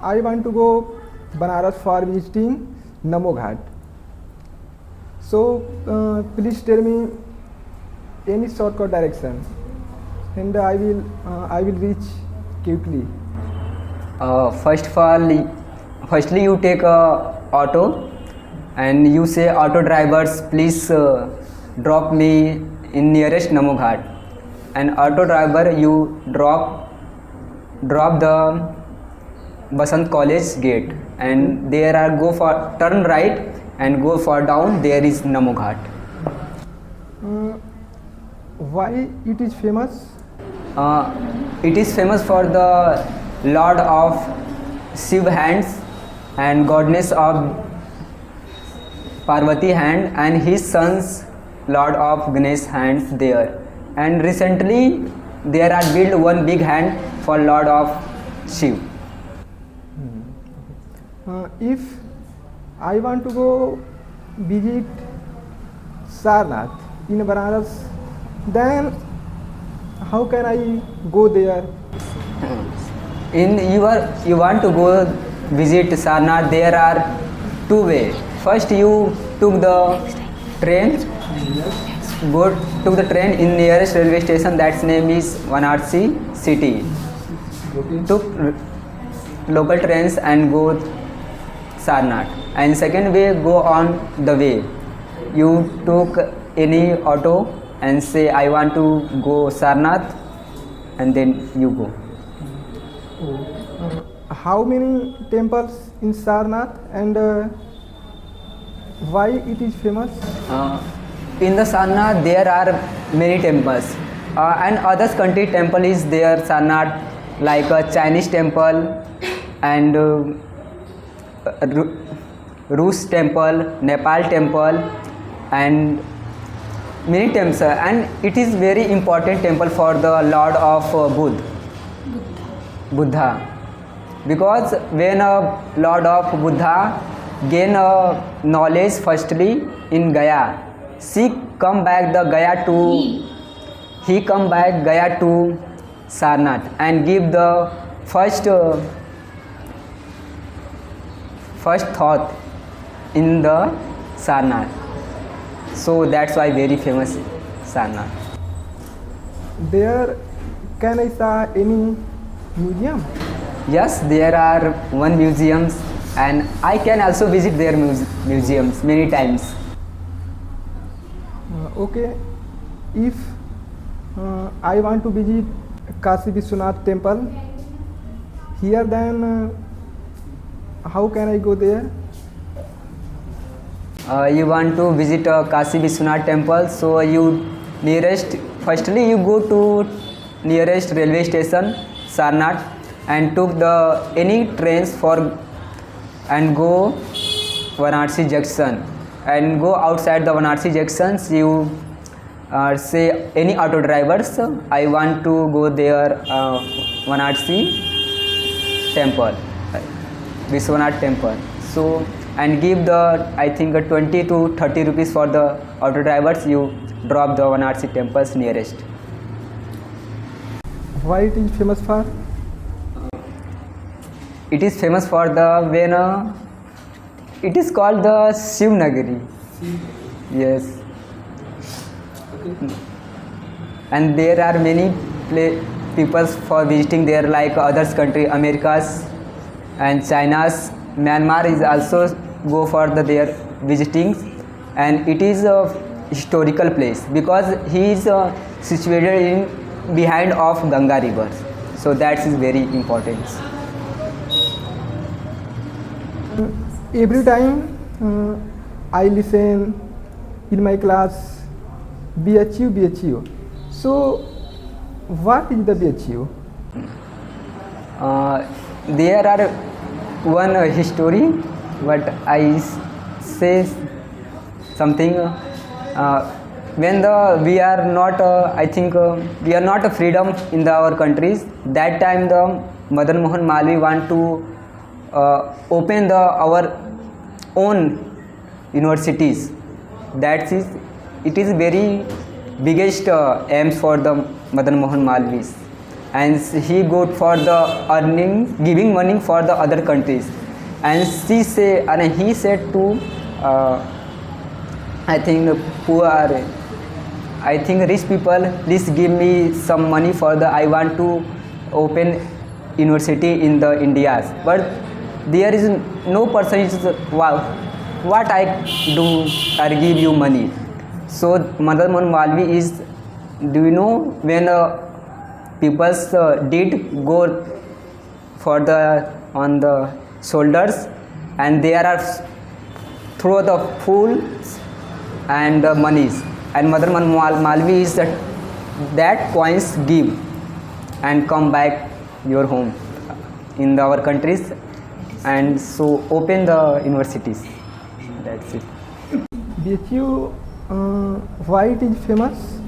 I want to go Banaras for visiting Namo Ghat. So please tell me any shortcut direction, and I will reach quickly. First of all, firstly you take a auto and you say, auto drivers, please drop me in nearest Namo Ghat. And auto driver, you drop the Basant College gate, and there are go for turn right and go for down, there is Namo Ghat. Why it is famous? It is famous for the Lord of Shiv hands and goddess of Parvati hand, and his sons Lord of Ganesh hands there. And recently there are built one big hand for Lord of Shiv. If I want to go visit Sarnath in Banaras, then how can I go there? You want to go visit Sarnath, there are two ways. First you took the train, took the train in nearest railway station, that's name is Varanasi city. Took local trains and go Sarnath. And second way, go on the way. You took any auto and say, I want to go Sarnath, and then you go. How many temples in Sarnath, and why it is famous? In the Sarnath there are many temples, and others country temple is there Sarnath, like a Chinese temple and Rus temple, Nepal temple, and many temples, and it is very important temple for the Lord of Buddha, because when a Lord of Buddha gain knowledge firstly in Gaya, he come back Gaya to Sarnath and give the first thought in the Sarnath. So that's why very famous Sarnath. There can I saw any museum? Yes, there are one museums, and I can also visit their museums many times. Okay, if I want to visit Kashi Vishwanath temple here, then how can I go there? You want to visit Kashi Vishwanath temple, so firstly you go to nearest railway station Sarnath and took any trains and go Varanasi junction, and go outside the Varanasi junctions, you say any auto drivers, I want to go there Varanasi temple, Vishwanath temple. So and give I think 20 to 30 rupees for the auto drivers, you drop the Varanasi temples nearest. Why it is famous for? It is famous for it is called the Shiv Nagari. Yes. Okay. And there are many people for visiting there, like others country, Americas and China's. Myanmar is also go for their visiting, and it is a historical place because he is situated in behind of Ganga river, so that is very important. Every time I listen in my class BHU. So what is the BHU? There are one history, but I say something. When we are not, I think we are not a freedom in our countries. That time the Madan Mohan Malviya want to open our own universities. It is very biggest aims for the Madan Mohan Malviya. and he go for the earning, giving money for the other countries. And he said to, I think poor, I think rich people, please give me some money for the, I want to open university in the India's. But there is no person is, wow, what I do or give you money. So Madan Mohan Malvi is, do you know when people did go for the on the shoulders, and there are throw the fools and monies, and Madan Mohan Malvi is that coins give and come back your home in our countries, and so open the universities. That's it. BHU, why it is famous?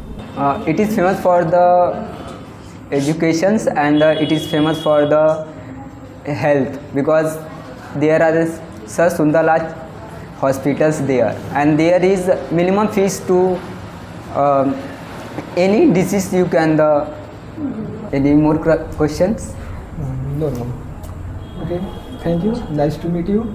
It is famous for the educations, and it is famous for the health, because there are this Sir Sundarlal hospitals there, and there is minimum fees to any disease you can. Any more questions? No. Okay, thank you. Nice to meet you.